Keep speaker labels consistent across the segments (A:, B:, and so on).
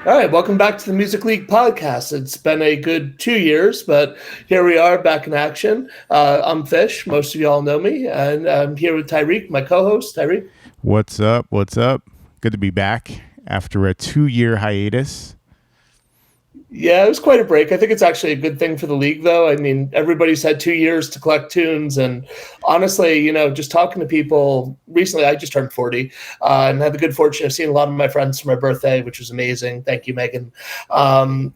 A: All right, welcome back to the Music League podcast. It's been a good 2 years, but here we are back in action. I'm Fish. Most of y'all know me, and I'm here with Tyreek, my co-host. Tyreek.
B: What's up? What's up? Good to be back after a 2-year hiatus.
A: Yeah, it was quite a break. I think it's actually a good thing for the league, though. I mean, everybody's had 2 years to collect tunes, and honestly, just talking to people recently, I just turned 40, and had the good fortune of seeing a lot of my friends for my birthday, which was amazing. Thank you, Megan. And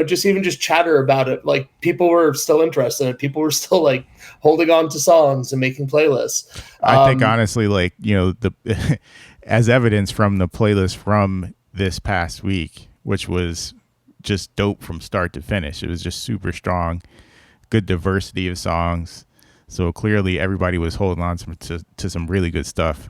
A: just chatter about it. Like people were still interested in it. People were still like holding on to songs and making playlists.
B: I think honestly, the as evidence from the playlist from this past week, which was just dope from start to finish. It was just super strong, good diversity of songs. So clearly everybody was holding on to some really good stuff.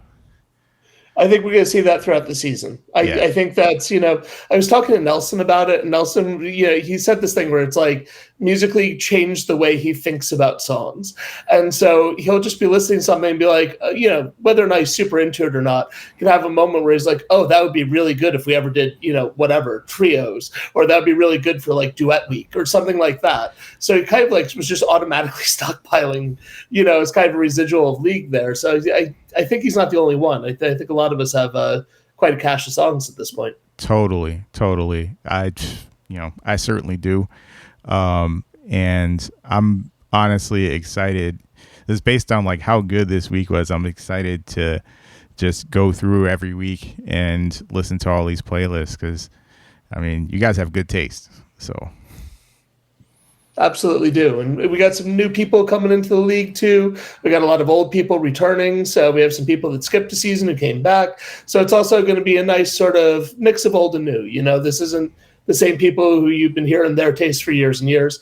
A: I think we're going to see that throughout the season. I think that's, I was talking to Nelson about it, and Nelson, he said this thing where it's like musically changed the way he thinks about songs. And so he'll just be listening to something and be like, whether or not he's super into it or not, he can have a moment where he's like, oh, that would be really good if we ever did, whatever, trios, or that would be really good for like duet week or something like that. So he kind of like was just automatically stockpiling, as kind of a residual of league there. So I think he's not the only one. I think a lot of us have quite a cache of songs at this point.
B: Totally. I certainly do. And I'm honestly excited. This is based on like how good this week was. I'm excited to just go through every week and listen to all these playlists because, I mean, you guys have good taste. So.
A: Absolutely do. And we got some new people coming into the league too. We got a lot of old people returning. So we have some people that skipped a season who came back. So it's also going to be a nice sort of mix of old and new. This isn't the same people who you've been hearing their taste for years and years.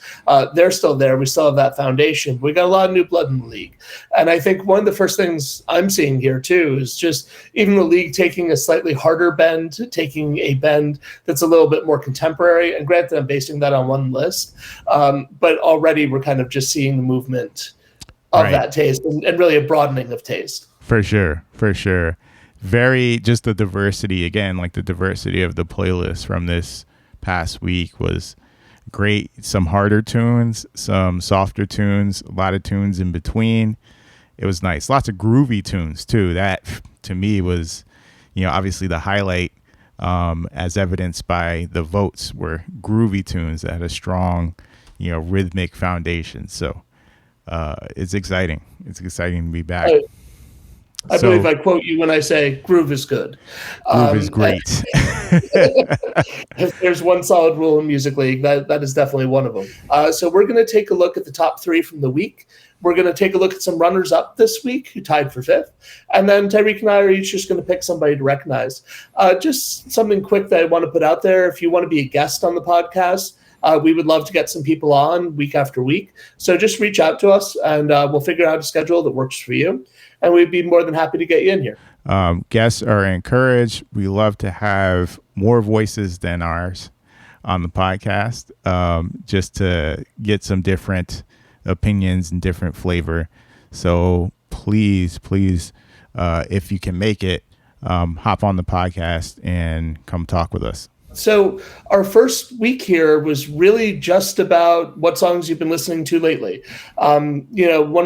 A: They're still there. We still have that foundation. We got a lot of new blood in the league. And I think one of the first things I'm seeing here too is just even the league taking a slightly harder bend, taking a bend that's a little bit more contemporary. And granted, I'm basing that on one list. But already we're kind of just seeing the movement of that taste and really a broadening of taste.
B: For sure. Very just the diversity, again, like the diversity of the playlist from this past week was great. Some harder tunes, some softer tunes, a lot of tunes in between. It was nice. Lots of groovy tunes too. That to me was, obviously the highlight, as evidenced by the votes, were groovy tunes that had a strong, rhythmic foundation. So it's exciting. It's exciting to be back.
A: I believe I quote you when I say groove is good.
B: Groove is great.
A: If there's one solid rule in Music League, that is definitely one of them. So we're going to take a look at the top three from the week. We're going to take a look at some runners up this week who tied for fifth. And then Tyreek and I are each just going to pick somebody to recognize. Just something quick that I want to put out there. If you want to be a guest on the podcast, we would love to get some people on week after week. So just reach out to us and we'll figure out a schedule that works for you. And we'd be more than happy to get you in here.
B: Guests are encouraged. We love to have more voices than ours on the podcast, just to get some different opinions and different flavor. So please, if you can make it, hop on the podcast and come talk with us.
A: So our first week here was really just about what songs you've been listening to lately. One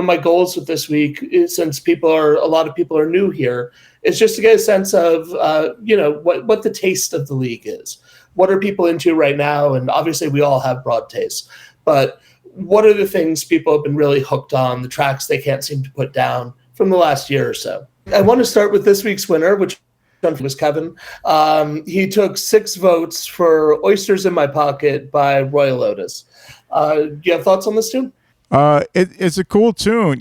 A: of my goals with this week is, since a lot of people are new here, is just to get a sense of, what the taste of the league is. What are people into right now? And obviously we all have broad tastes, but what are the things people have been really hooked on, the tracks they can't seem to put down from the last year or so? I want to start with this week's winner, which was Kevin. He took 6 votes for Oysters in My Pocket by Royal Otis. Do you have thoughts on this tune?
B: It's a cool tune.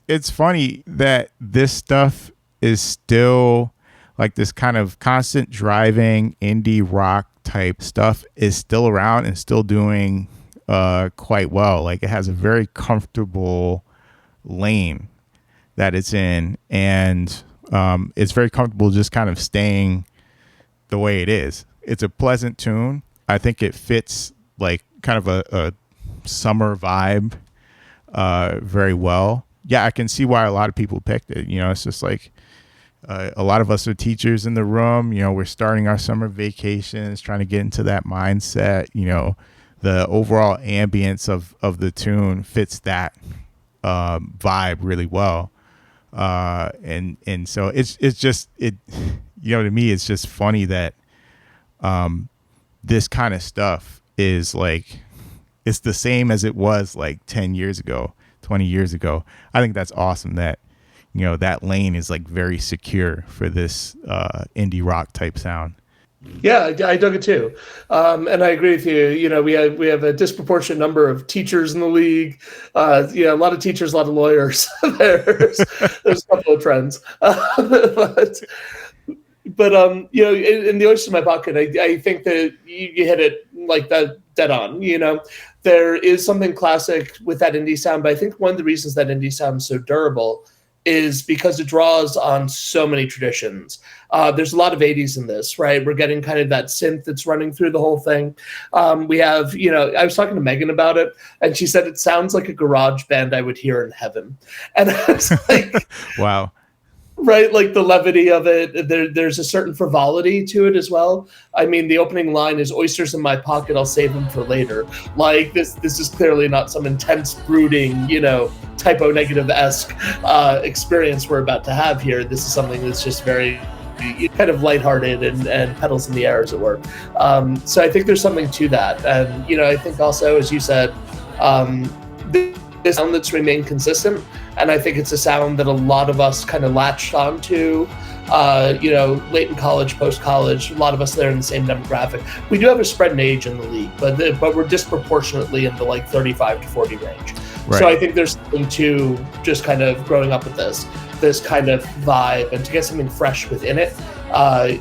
B: It's funny that this stuff is still like this kind of constant driving indie rock type stuff is still around and still doing quite well. Like it has a very comfortable lane that it's in, and it's very comfortable just kind of staying the way it is. It's a pleasant tune. I think it fits like kind of a summer vibe very well. Yeah, I can see why a lot of people picked it. It's just like A lot of us are teachers in the room. You know, we're starting our summer vacations, trying to get into that mindset. You know, the overall ambience of the tune fits that vibe really well. And so it's just, you know, to me, it's just funny that this kind of stuff is like, it's the same as it was like 10 years ago, 20 years ago. I think that's awesome that, you know, that lane is like very secure for this indie rock type sound.
A: Yeah, I dug it too, and I agree with you. You know, we have a disproportionate number of teachers in the league. You know, a lot of teachers, a lot of lawyers. there's a couple of trends, but you know, in the oyster in my pocket, I think that you hit it like that dead on. You know, there is something classic with that indie sound, but I think one of the reasons that indie sound is so durable is because it draws on so many traditions. There's a lot of 80s in this, right? We're getting kind of that synth that's running through the whole thing. We have, you know, I was talking to Megan about it, and she said it sounds like a garage band I would hear in heaven. And I was like,
B: wow.
A: Right, like the levity of it. There's a certain frivolity to it as well. I mean, the opening line is "Oysters in my pocket, I'll save them for later." Like this is clearly not some intense, brooding, you know, typo negative-esque experience we're about to have here. This is something that's just very kind of lighthearted and pedals in the air, as it were. So I think there's something to that, and you know, I think also, as you said, this sound that's remained consistent. And I think it's a sound that a lot of us kind of latched onto, you know, late in college, post-college, a lot of us there in the same demographic. We do have a spread in age in the league, but we're disproportionately in the like 35 to 40 range. Right. So I think there's something to just kind of growing up with this kind of vibe, and to get something fresh within it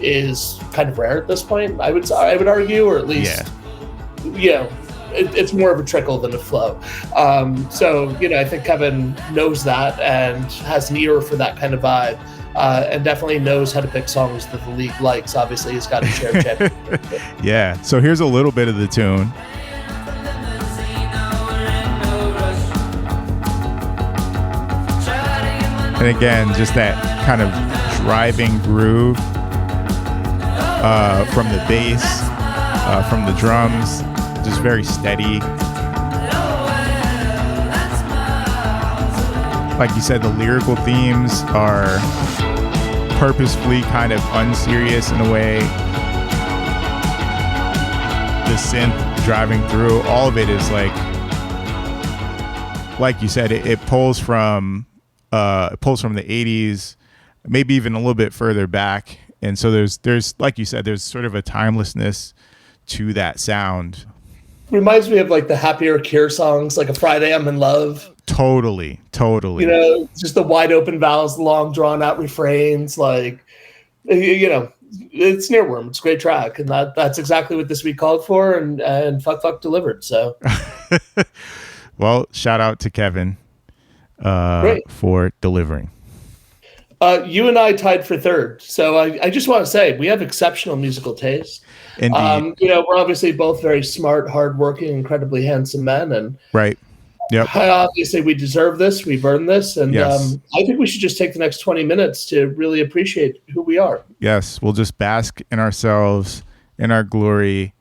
A: is kind of rare at this point, I would argue, or at least, you know, it's more of a trickle than a flow. So, you know, I think Kevin knows that and has an ear for that kind of vibe, and definitely knows how to pick songs that the league likes. Obviously, he's got a shared champion.
B: Yeah. So here's a little bit of the tune. And again, just that kind of driving groove from the bass, from the drums. Just very steady. Like you said, the lyrical themes are purposefully kind of unserious in a way. The synth driving through, all of it is like you said, it pulls from the 80s, maybe even a little bit further back. And so there's like you said, there's sort of a timelessness to that sound.
A: Reminds me of like the happier Cure songs, like a Friday I'm in Love.
B: Totally.
A: You know, just the wide open vowels, long drawn out refrains, like, you know, it's Nearworm. It's a great track, and that's exactly what this week called for, and fuck delivered. So,
B: well, shout out to Kevin for delivering.
A: You and I tied for third, so I just want to say we have exceptional musical taste.
B: Indeed.
A: You know, we're obviously both very smart, hardworking, incredibly handsome men, and
B: right. Yep.
A: Obviously, we deserve this. We've earned this, and
B: yes.
A: I think we should just take the next 20 minutes to really appreciate who we are.
B: Yes, we'll just bask in ourselves, in our glory,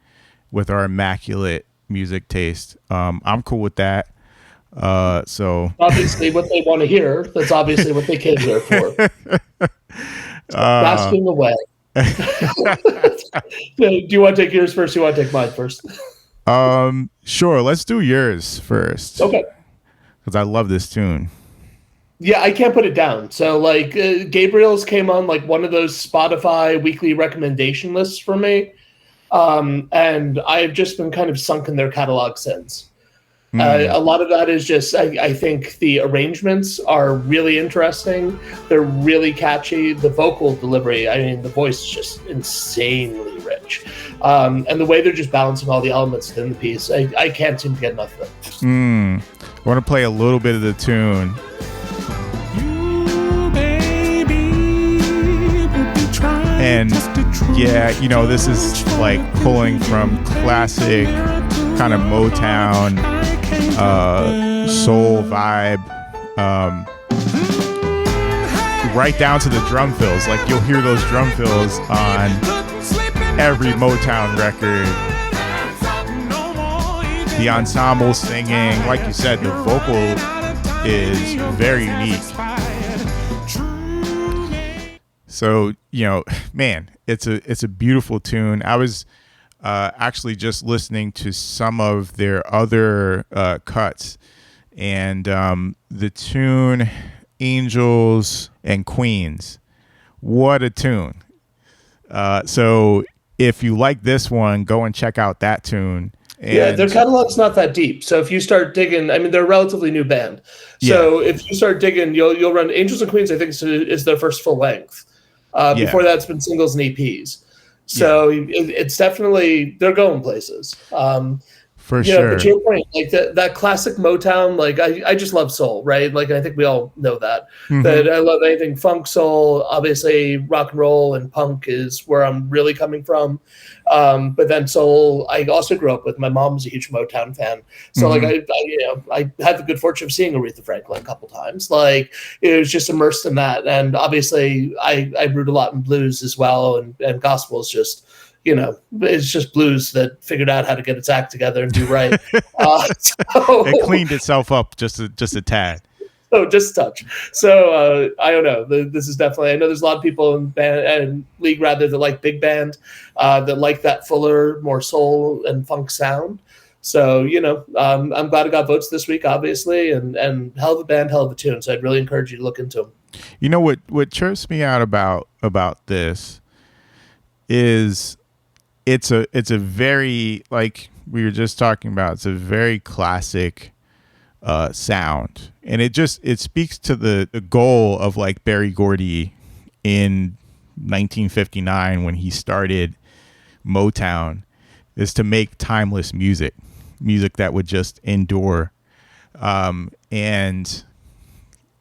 B: with our immaculate music taste. I'm cool with that. So
A: obviously, what they want to hear. That's obviously what they came here for. Basking away. Do you want to take yours first? Or do you want to take mine first?
B: Sure. Let's do yours first.
A: Okay.
B: Because I love this tune.
A: Yeah, I can't put it down. So, like, Gabriel's came on like one of those Spotify weekly recommendation lists for me, and I've just been kind of sunk in their catalog since. A lot of that is just, I think the arrangements are really interesting. They're really catchy. The vocal delivery, I mean, the voice is just insanely rich. And the way they're just balancing all the elements within the piece, I can't seem to get enough of it.
B: I want to play a little bit of the tune. And yeah, you know, this is like pulling from classic kind of Motown soul vibe, right down to the drum fills. Like you'll hear those drum fills on every Motown record. The ensemble singing, like you said, the vocal is very unique. So, man, it's a beautiful tune. I was actually just listening to some of their other cuts, and the tune Angels and Queens. What a tune. So if you like this one, go and check out that tune. And
A: their catalog's not that deep. So if you start digging, I mean, they're a relatively new band. So if you start digging, you'll run Angels and Queens, I think is their first full length. Before that, it's been singles and EPs. So it's definitely, they're going places.
B: For sure.
A: But to your point, like that classic Motown, like I just love soul, right? Like I think we all know that. Mm-hmm. That I love anything funk, soul. Obviously, rock and roll and punk is where I'm really coming from. But then soul, I also grew up with. My mom was a huge Motown fan, so mm-hmm. I had the good fortune of seeing Aretha Franklin a couple times. Like it was just immersed in that, and obviously I root a lot in blues as well, and gospel is just. It's just blues that figured out how to get its act together and do right.
B: It cleaned itself up just a tad.
A: Oh, just a touch. So I don't know. This is definitely. I know there's a lot of people in band and league rather that like big band, that like that fuller, more soul and funk sound. So I'm glad I got votes this week, obviously, and hell of a band, hell of a tune. So I'd really encourage you to look into them.
B: What chirps me out about this is. It's a very, like we were just talking about, it's a very classic sound, and it speaks to the goal of like Berry Gordy in 1959 when he started Motown, is to make timeless music that would just endure. And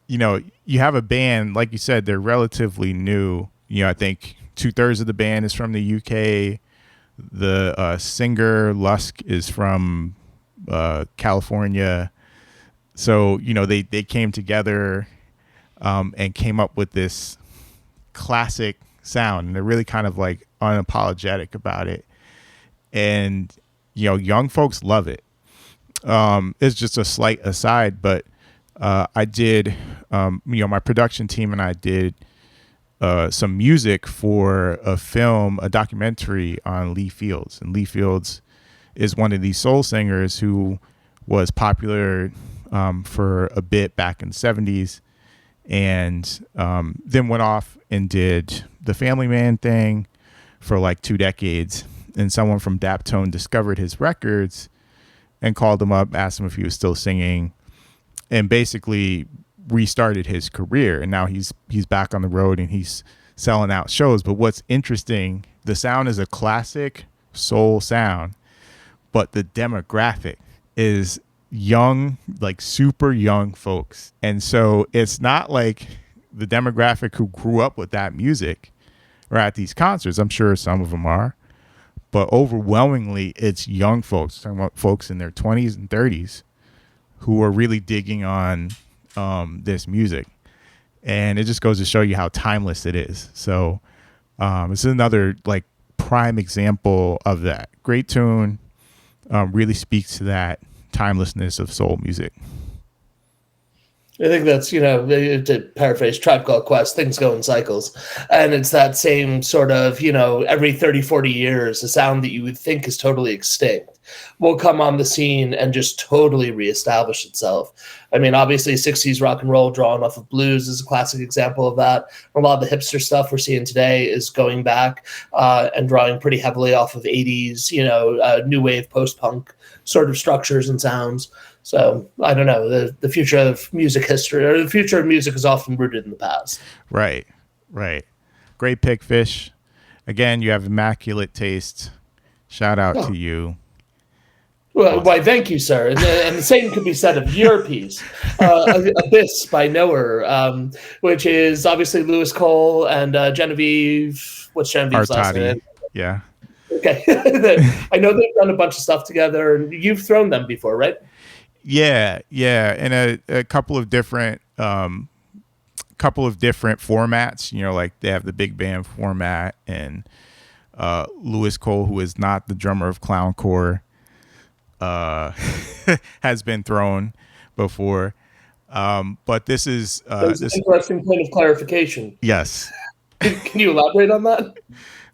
B: you have a band, like you said, they're relatively new. I think 2/3 of the band is from the UK. The singer Lusk is from California, so they came together and came up with this classic sound, and they're really kind of like unapologetic about it, and young folks love it. It's just a slight aside, but I did my production team and I did some music for a documentary on Lee Fields. And Lee Fields is one of these soul singers who was popular for a bit back in the 70s, and then went off and did the Family Man thing for like 2 decades. And someone from Daptone discovered his records and called him up, asked him if he was still singing, and basically restarted his career. And now he's back on the road and he's selling out shows. But what's interesting, the sound is a classic soul sound, but the demographic is young, like super young folks. And so it's not like the demographic who grew up with that music or at these concerts. I'm sure some of them are, but overwhelmingly it's young folks, talking about folks in their 20s and 30s who are really digging on this music, and it just goes to show you how timeless it is. So this is another like prime example of that. Great tune, really speaks to that timelessness of soul music.
A: I think that's, to paraphrase Tribe Called Quest, things go in cycles. And it's that same sort of, every 30, 40 years, a sound that you would think is totally extinct will come on the scene and just totally reestablish itself. I mean, obviously 60s rock and roll drawn off of blues is a classic example of that. A lot of the hipster stuff we're seeing today is going back and drawing pretty heavily off of 80s, new wave post-punk sort of structures and sounds. So I don't know, the future of music history, or the future of music is often rooted in the past. Right.
B: Great pick, Fish. Again, you have immaculate taste. Shout out to you.
A: Well, why, thank you, sir. And the same could be said of your piece, Abyss by Knower, which is obviously Lewis Cole and Genevieve. What's Genevieve's last name?
B: Yeah.
A: Okay. I know they've done a bunch of stuff together, and you've thrown them before, right?
B: Yeah, and a couple of different couple of different formats. You know, like they have the big band format, and Louis Cole, who is not the drummer of Clowncore, has been thrown before. But this is
A: That's an interesting point of clarification.
B: yes.
A: Can you elaborate on that?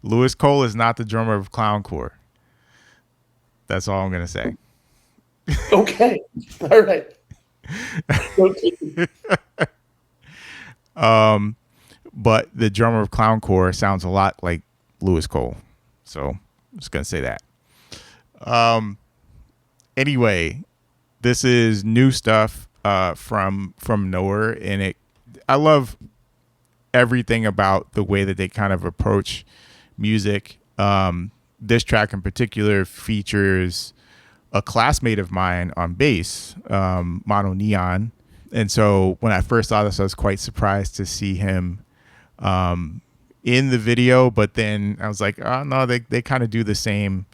B: Louis Cole is not the drummer of Clowncore. That's all I'm gonna say.
A: Okay. All right.
B: But the drummer of Clowncore sounds a lot like Louis Cole. So I'm just gonna say that. Anyway, this is new stuff from Nowhere, and I love everything about the way that they kind of approach music. This track in particular features a classmate of mine on bass, Mono Neon. And so when I first saw this, I was quite surprised to see him in the video. But then I was like, oh, no, they kind of do the same.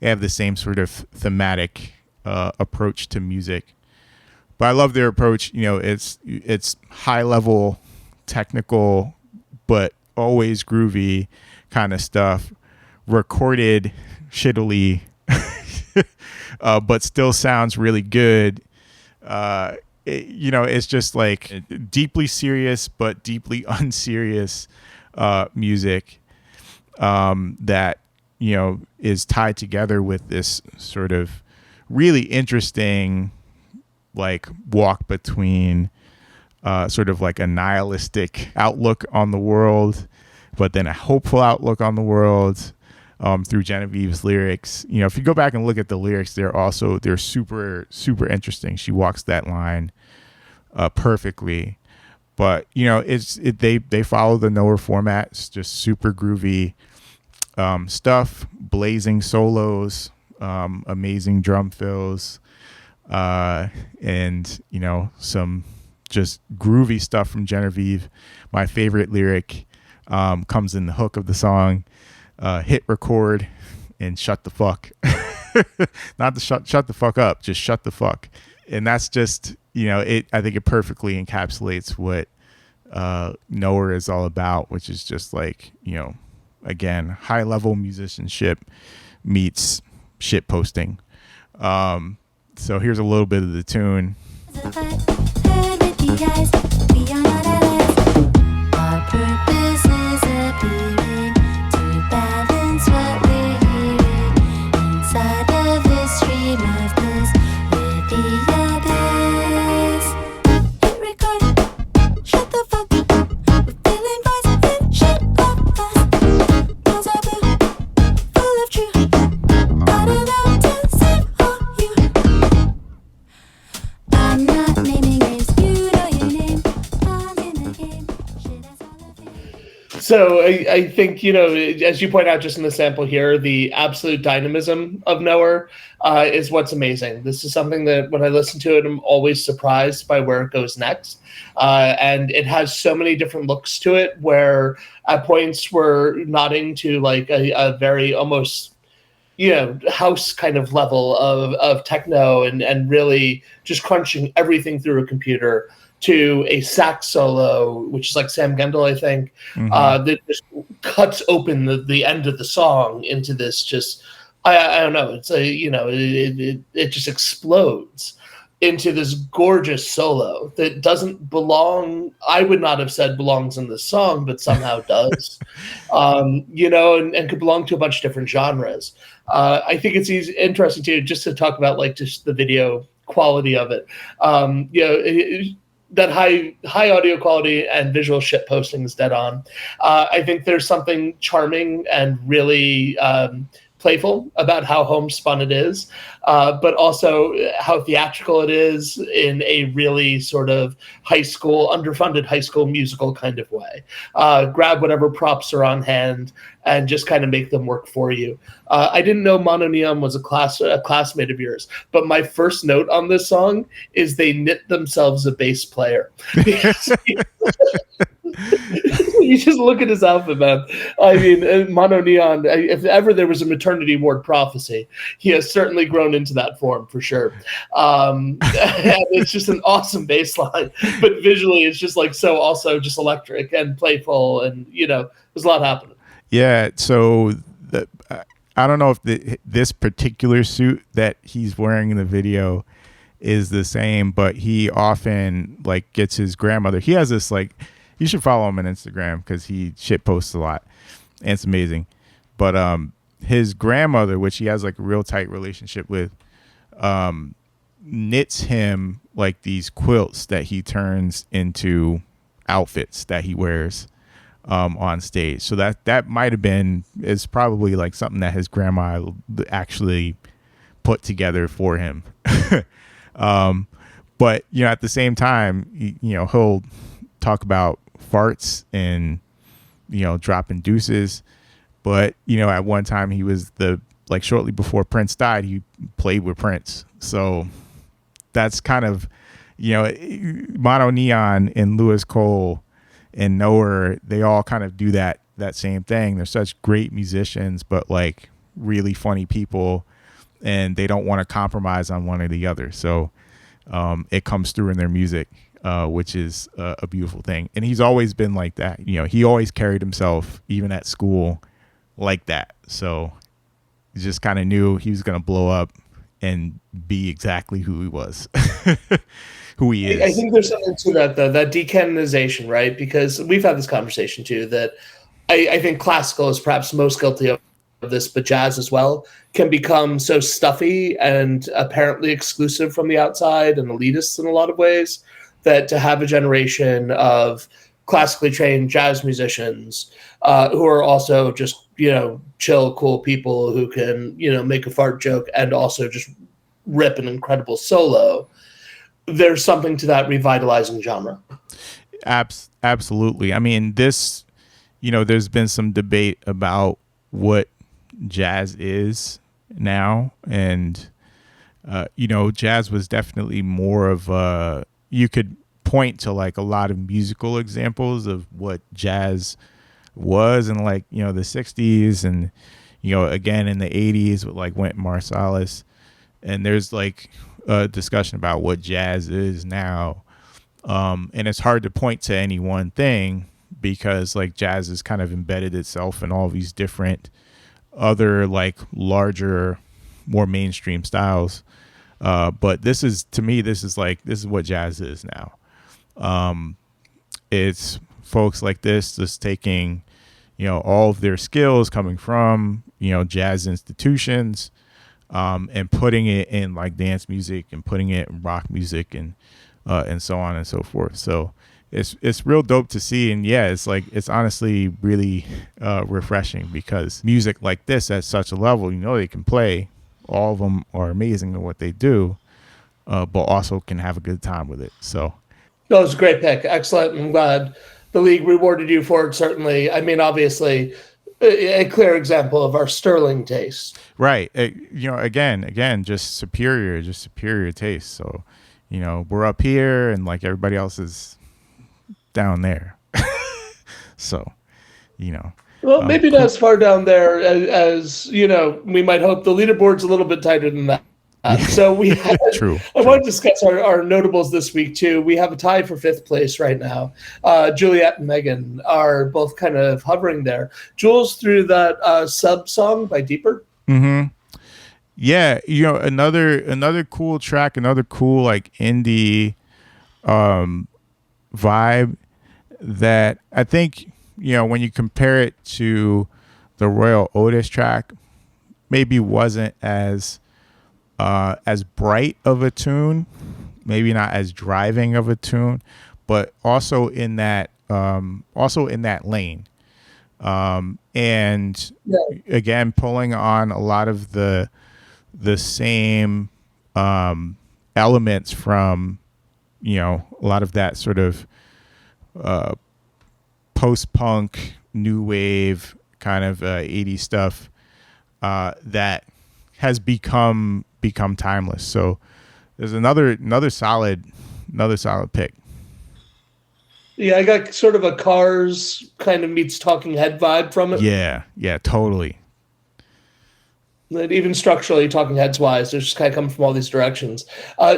B: They have the same sort of thematic approach to music. But I love their approach. You know, it's high level, technical, but always groovy kind of stuff, recorded shittily, but still sounds really good. You know, it's just like deeply serious but deeply unserious music that, you know, is tied together with this sort of really interesting like walk between sort of like a nihilistic outlook on the world, but then a hopeful outlook on the world through Genevieve's lyrics. You know, if you go back and look at the lyrics, they're super, super interesting. She walks that line perfectly. But, you know, they follow the Nowhere format. It's just super groovy stuff, blazing solos, amazing drum fills, and, you know, some just groovy stuff from Genevieve. My favorite lyric comes in the hook of the song. Hit record and shut the fuck. Not the shut the fuck up, just shut the fuck. And that's just, you know, I think it perfectly encapsulates what Nowhere is all about, which is just like, you know, again, high level musicianship meets shit posting. So here's a little bit of the tune.
C: Our purpose is appearing to balance what we're hearing inside of this stream of bliss with the abyss. Hit record, shut the fuck up. We're feeling vibes and shit up fast. Walls are blue, full of truth. Got it out to save all you. I'm not naming names, you know your name. I'm in the game. Shit, that's all I think.
A: So I think, you know, as you point out just in the sample here, the absolute dynamism of Nowhere is what's amazing. This is something that when I listen to it, I'm always surprised by where it goes next. And it has so many different looks to it where at points we're nodding to like a very almost, you know, house kind of level of techno and really just crunching everything through a computer, to a sax solo, which is like Sam Gendel, I think, that just cuts open the end of the song into this just, I don't know, it's a, you know, it just explodes into this gorgeous solo that doesn't belong, I would not have said belongs in this song, but somehow does, you know, and could belong to a bunch of different genres. I think it's interesting too, just to talk about like just the video quality of it. You know, that high audio quality and visual shit posting is dead on. I think there's something charming and really playful about how homespun it is, but also how theatrical it is in a really sort of underfunded high school musical kind of way. Grab whatever props are on hand and just kind of make them work for you. I didn't know Mono Neon was a classmate of yours, but my first note on this song is they knit themselves a bass player. You just look at his outfit, man. I mean, Mono Neon, if ever there was a maternity ward prophecy, he has certainly grown into that form for sure. And it's just an awesome bass line, but visually it's just like so also just electric and playful, and there's a lot happening.
B: Yeah. So I don't know if this particular suit that he's wearing in the video is the same, but he often like gets his grandmother. He has this like, you should follow him on Instagram because he shit posts a lot and it's amazing. But his grandmother, which he has like a real tight relationship with, knits him like these quilts that he turns into outfits that he wears on stage. So that might have been, is probably like something that his grandma actually put together for him. But at the same time, he'll talk about farts and dropping deuces. But at one time he was shortly before Prince died, he played with Prince. So that's kind of Mono Neon and Louis Cole and Knower, they all kind of do that same thing. They're such great musicians, but like really funny people, and they don't want to compromise on one or the other. So it comes through in their music, which is a beautiful thing. And he's always been like that. He always carried himself, even at school, like that. So he just kind of knew he was going to blow up and be exactly who he was. Who he is.
A: I think there's something to that, though, that decanonization, right? Because we've had this conversation too, that I think classical is perhaps most guilty of this, but jazz as well can become so stuffy and apparently exclusive from the outside and elitist in a lot of ways, that to have a generation of classically trained jazz musicians who are also just, chill, cool people who can, make a fart joke and also just rip an incredible solo. There's something to that revitalizing genre.
B: Absolutely. I mean, this, there's been some debate about what jazz is now. And, jazz was definitely more of you could point to like a lot of musical examples of what jazz was in like, the 60s and, again in the 80s with like Wynton Marsalis. And there's like a discussion about what jazz is now. And it's hard to point to any one thing because like jazz has kind of embedded itself in all these different other like larger, more mainstream styles. But this is what jazz is now. It's folks like this just taking, all of their skills coming from, jazz institutions, and putting it in like dance music and putting it in rock music and so on and so forth. So it's real dope to see. And yeah, it's honestly really refreshing because music like this at such a level, they can play. All of them are amazing at what they do, but also can have a good time with it. So
A: that was a great pick. Excellent. I'm glad the league rewarded you for it. Certainly. I mean, obviously a clear example of our sterling taste.
B: Right. Again, just superior taste. So, we're up here and like everybody else is down there. So,
A: well, maybe not as far down there as we might hope. The leaderboard's a little bit tighter than that. So we had,
B: True.
A: I want to discuss our notables this week too. We have a tie for 5th place right now. Juliet and Megan are both kind of hovering there. Jules through that sub song by Deeper.
B: Mm-hmm. Yeah, another cool track, another cool like indie vibe that I think when you compare it to the Royal Otis track, maybe wasn't as bright of a tune, maybe not as driving of a tune, but also in that lane. And yeah, again, pulling on a lot of the same elements from, a lot of that sort of post-punk, new wave kind of 80s stuff that has become timeless. So there's another solid pick.
A: Yeah, I got sort of a Cars kind of meets Talking Head vibe from it.
B: Yeah, totally.
A: That even structurally, Talking Heads wise, they're just kind of coming from all these directions.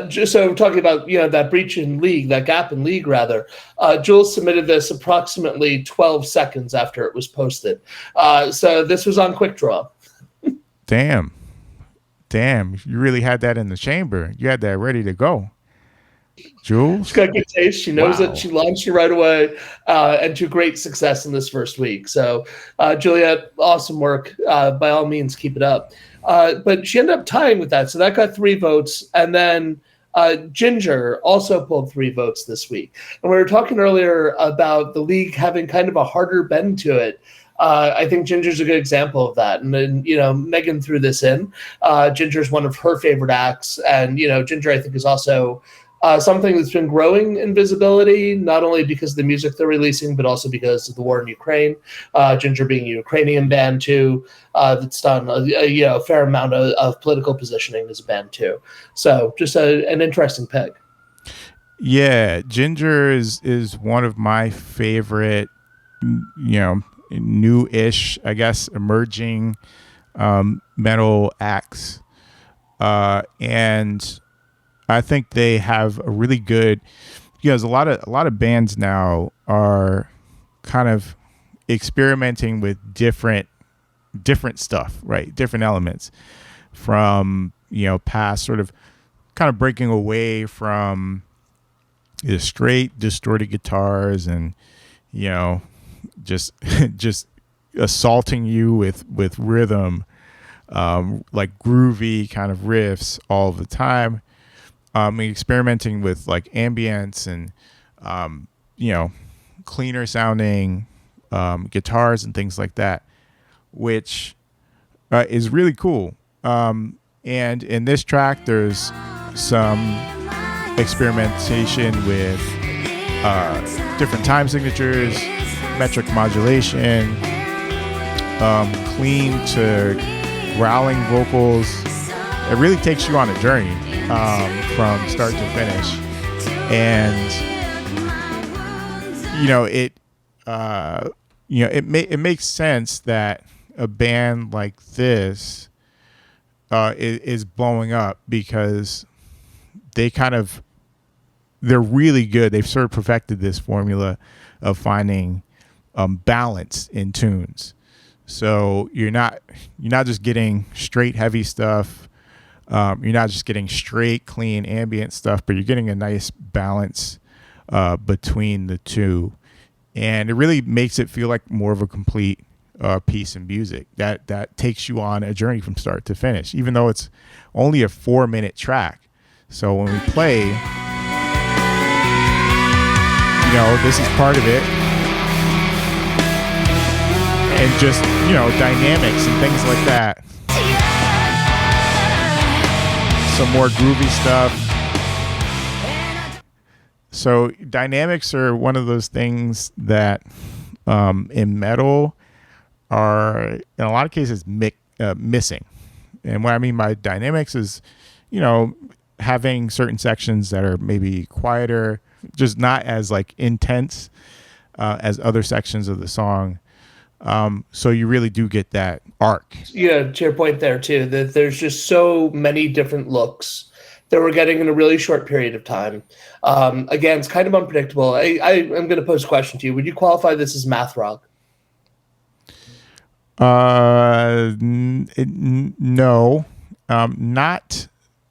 A: Just so talking about that breach in league, that gap in league rather. Jules submitted this approximately 12 seconds after it was posted. So this was on Quick Draw.
B: Damn, you really had that in the chamber. You had that ready to go, Jules.
A: She's got good taste. She knows
B: Wow.
A: it. She launched it right away, and to great success in this first week. So, Juliet, awesome work. By all means, keep it up. But she ended up tying with that, so that got 3 votes, and then Ginger also pulled 3 votes this week. And we were talking earlier about the league having kind of a harder bend to it. I think Ginger's a good example of that. And then, Megan threw this in. Ginger's one of her favorite acts. And, Ginger, I think, is also something that's been growing in visibility, not only because of the music they're releasing, but also because of the war in Ukraine. Ginger being a Ukrainian band, too, that's done a fair amount of political positioning as a band, too. So just an interesting pick.
B: Yeah, Ginger is one of my favorite, new-ish, I guess, emerging metal acts, and I think they have a really good. A lot of bands now are kind of experimenting with different stuff, right? Different elements from past, sort of kind of breaking away from the straight distorted guitars and just assaulting you with rhythm, like groovy kind of riffs all the time. Experimenting with like ambience and cleaner sounding guitars and things like that, which is really cool. And in this track, there's some experimentation with different time signatures, metric modulation, clean to growling vocals. It really takes you on a journey from start to finish, and it makes sense that a band like this is blowing up because they're really good. They've sort of perfected this formula of finding balance in tunes. So you're not just getting straight heavy stuff. You're not just getting straight clean ambient stuff, but you're getting a nice balance between the two, and it really makes it feel like more of a complete piece of music that takes you on a journey from start to finish, even though it's only a 4-minute track. So when we play, this is part of it, and just dynamics and things like that. Some more groovy stuff. So dynamics are one of those things that in metal are in a lot of cases missing. And what I mean by dynamics is, having certain sections that are maybe quieter, just not as like intense as other sections of the song. So you really do get that arc.
A: To your point there too, that there's just so many different looks that we're getting in a really short period of time. Again, it's kind of unpredictable. I'm going to pose a question to you. Would you qualify this as math rock?
B: No, not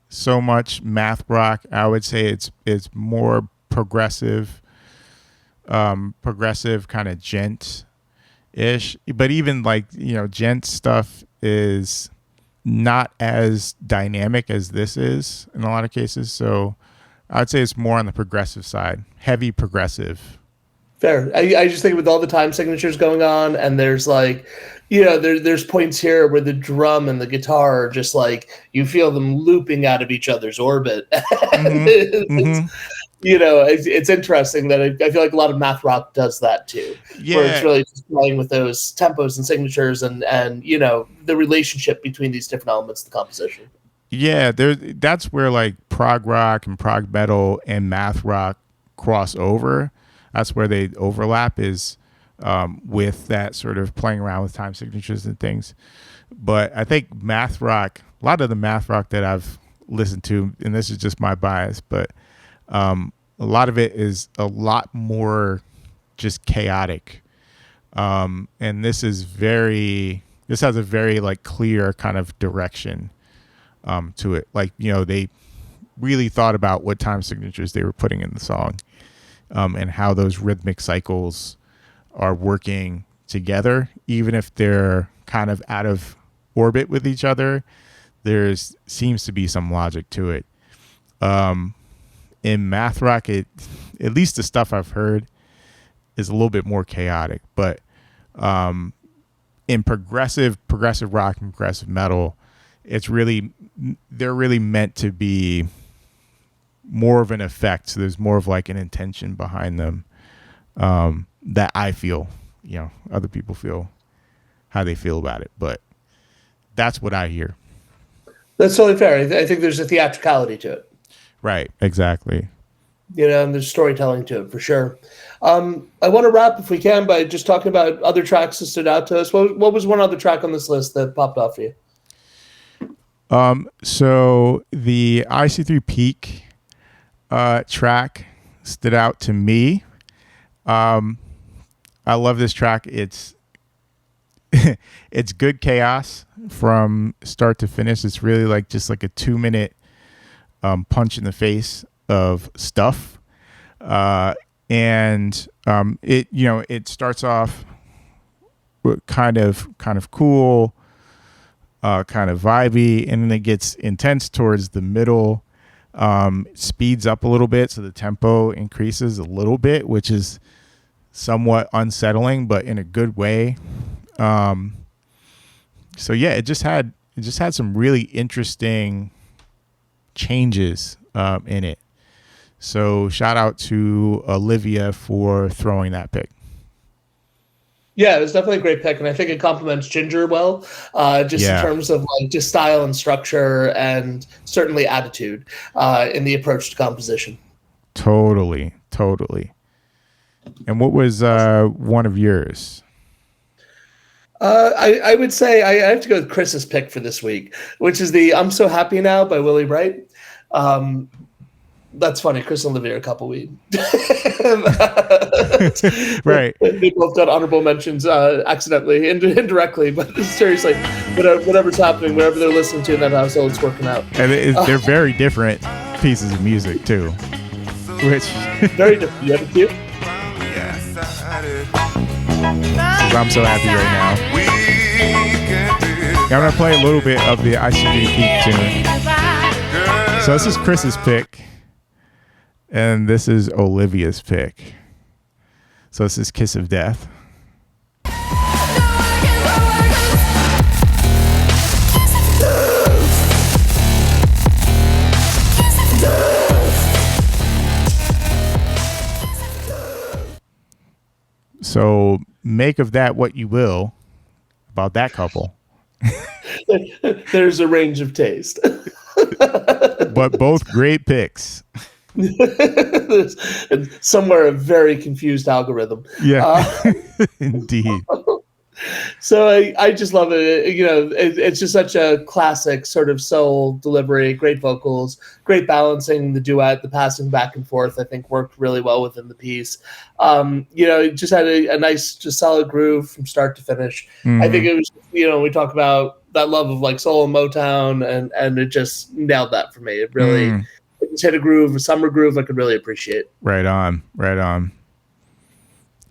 B: so much math rock. I would say it's more progressive kind of gent ish, but even like gent stuff is not as dynamic as this is in a lot of cases. So I'd say it's more on the progressive side, heavy progressive.
A: Fair. I just think with all the time signatures going on, and there's like, there's points here where the drum and the guitar are just like, you feel them looping out of each other's orbit.
B: Mm-hmm.
A: It's interesting that I feel like a lot of math rock does that too.
B: Yeah.
A: Where it's really just playing with those tempos and signatures and the relationship between these different elements of the composition.
B: Yeah, that's where like prog rock and prog metal and math rock cross over. that's where they overlap is with that sort of playing around with time signatures and things. But I think math rock, a lot of the math rock that I've listened to, and this is just my bias, but a lot of it is a lot more just chaotic. And this has a very like clear kind of direction to it. Like, they really thought about what time signatures they were putting in the song, and how those rhythmic cycles are working together, even if they're kind of out of orbit with each other. Seems to be some logic to it. In math rock, at least the stuff I've heard, is a little bit more chaotic. But in progressive rock and progressive metal, they're really meant to be more of an effect. So there's more of like an intention behind them, that I feel, other people feel how they feel about it, but that's what I hear.
A: That's totally fair. I think there's a theatricality to it.
B: Right. Exactly.
A: And there's storytelling to it for sure. I want to wrap, if we can, by just talking about other tracks that stood out to us. What was one other track on this list that popped off for you?
B: So the IC3 Peak track stood out to me. I love this track. It's good chaos from start to finish. It's really like just like a 2-minute punch in the face of stuff. And it starts off kind of cool, kind of vibey, and then it gets intense towards the middle. Speeds up a little bit, so the tempo increases a little bit, which is somewhat unsettling, but in a good way. So yeah, it just had some really interesting changes in it. So shout out to Olivia for throwing that pick.
A: Yeah, it was definitely a great pick, and I think it complements Ginger well, in terms of like just style and structure, and certainly attitude in the approach to composition.
B: Totally. And what was one of yours?
A: I would say I have to go with Chris's pick for this week, which is the "I'm So Happy Now" by Willie Wright. That's funny. Chris and Olivia are a couple weed.
B: Right.
A: They both got honorable mentions accidentally, indirectly, but seriously, whatever's happening, whatever they're listening to in that household, it's working out.
B: And they're very different pieces of music too. Which
A: very different. You have a cue?
B: I'm so happy right now. I'm gonna play a little bit of the ICD Peak tune. So this is Chris's pick, and this is Olivia's pick. So this is Kiss of Death. So make of that what you will about that couple.
A: There's a range of taste.
B: But both great picks.
A: Somewhere a very confused algorithm.
B: Yeah, indeed.
A: So I just love it. It's just such a classic sort of soul delivery, great vocals, great balancing, the duet, the passing back and forth, I think worked really well within the piece. It just had a nice, just solid groove from start to finish. Mm-hmm. I think it was, we talk about that love of like soul and Motown, and it just nailed that for me. It really it just hit a summer groove I could really appreciate.
B: Right on.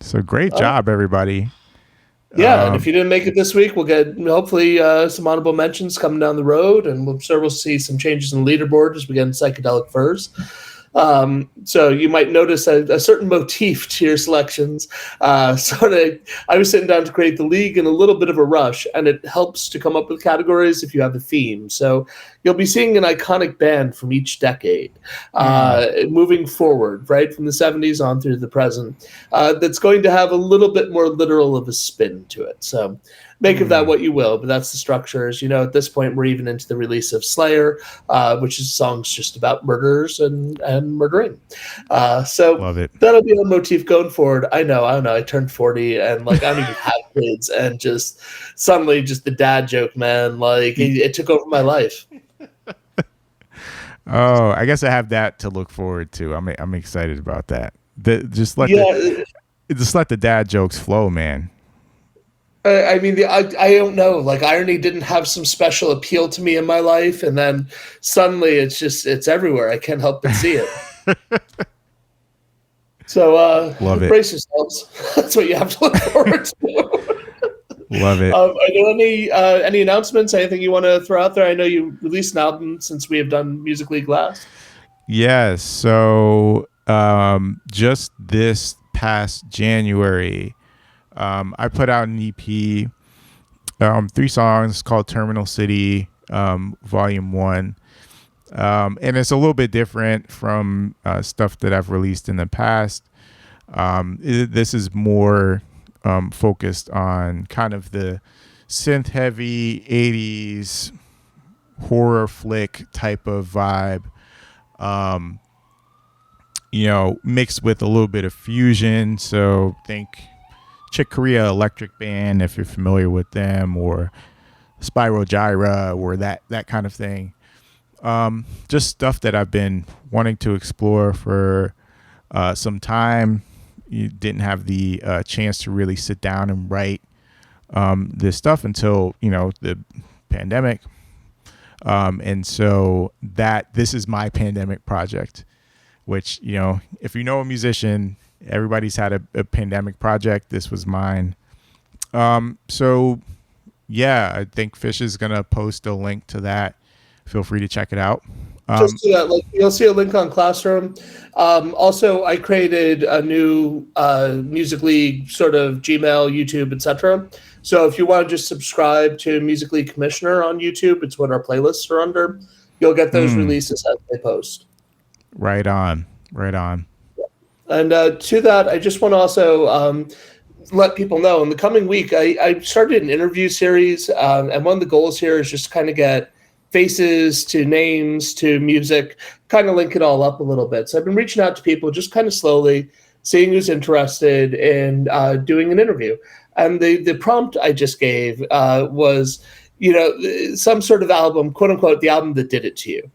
B: So great job, everybody.
A: Yeah, and if you didn't make it this week, we'll get hopefully some honorable mentions coming down the road, and we'll see some changes in the leaderboard as we get in Psychedelic Furs. So you might notice a certain motif to your selections. I was sitting down to create the league in a little bit of a rush, and it helps to come up with categories if you have a theme. So you'll be seeing an iconic band from each decade, moving forward, right from the 70s on through the present, that's going to have a little bit more literal of a spin to it. So make of that what you will, but that's the structure. As you know, at this point, we're even into the release of Slayer, which is songs just about murders and and murdering. So
B: Love it.
A: that'll be a motif going forward. I know. I turned 40 and like I don't even have kids, and just suddenly just the dad joke, man. Like it took over my life.
B: Oh, I guess I have that to look forward to. I'm excited about that. Just let the dad jokes flow, man.
A: I mean, I don't know. Like irony didn't have some special appeal to me in my life, and then suddenly it's everywhere. I can't help but see it. So
B: Love it.
A: brace yourselves. That's what you have to look forward to.
B: Love it.
A: Are there any announcements? Anything you want to throw out there? I know you released an album since we have done Music League last.
B: Yes. So just this past January, I put out an EP, 3 songs called Terminal City, Volume 1. And it's a little bit different from stuff that I've released in the past. This is more focused on kind of the synth heavy 80s horror flick type of vibe, mixed with a little bit of fusion. So think Chick Corea Electric Band, if you're familiar with them, or Spyro Gyra, or that kind of thing. Just stuff that I've been wanting to explore for some time. You didn't have the chance to really sit down and write this stuff until the pandemic, and so this is my pandemic project. Which if you know a musician, everybody's had a pandemic project. This was mine. So yeah, I think Fish is gonna post a link to that. Feel free to check it out.
A: Just do that. Like you'll see a link on Classroom. Also, I created a new Music League sort of Gmail, YouTube, etc. So if you want to just subscribe to Music League Commissioner on YouTube, it's what our playlists are under. You'll get those releases as they post.
B: Right on.
A: And to that, I just want to also let people know in the coming week, I started an interview series, and one of the goals here is just kind of get faces to names to music, kind of link it all up a little bit. So I've been reaching out to people just kind of slowly, seeing who's interested in doing an interview. And the prompt I just gave was, some sort of album, quote unquote, the album that did it to you.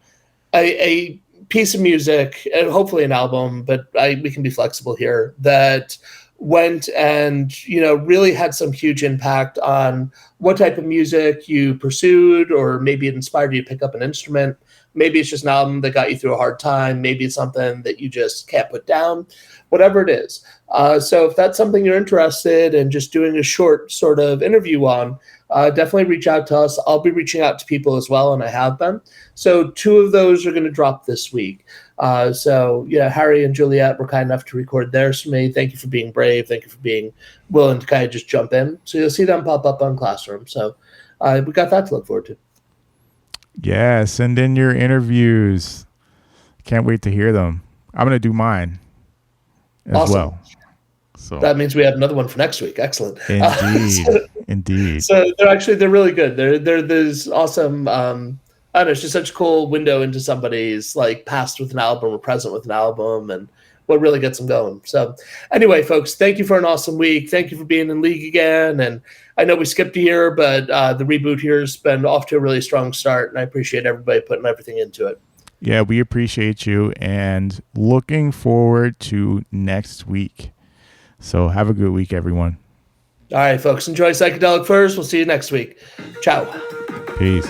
A: A piece of music, and hopefully an album, but we can be flexible here, that went and really had some huge impact on what type of music you pursued, or maybe it inspired you to pick up an instrument. Maybe it's just an album that got you through a hard time. Maybe it's something that you just can't put down, whatever it is. So if that's something you're interested in just doing a short sort of interview on, definitely reach out to us. I'll be reaching out to people as well, and I have been. So 2 of those are going to drop this week. Harry and Juliet were kind enough to record theirs for me. Thank you for being brave. Thank you for being willing to kind of just jump in. So you'll see them pop up on Classroom. So we got that to look forward to.
B: Yeah, send in your interviews. Can't wait to hear them. I'm going to do mine as well. So
A: that means we have another one for next week. Excellent.
B: Indeed.
A: So they're really good. They're this awesome. I don't know, it's just such a cool window into somebody's like past with an album or present with an album, and what really gets them going. So anyway, folks, thank you for an awesome week. Thank you for being in League again. And I know we skipped a year, but the reboot here has been off to a really strong start, and I appreciate everybody putting everything into it.
B: Yeah, we appreciate you, and looking forward to next week. So have a good week, everyone.
A: All right, folks, enjoy Psychedelic Furs. We'll see you next week. Ciao.
B: Peace.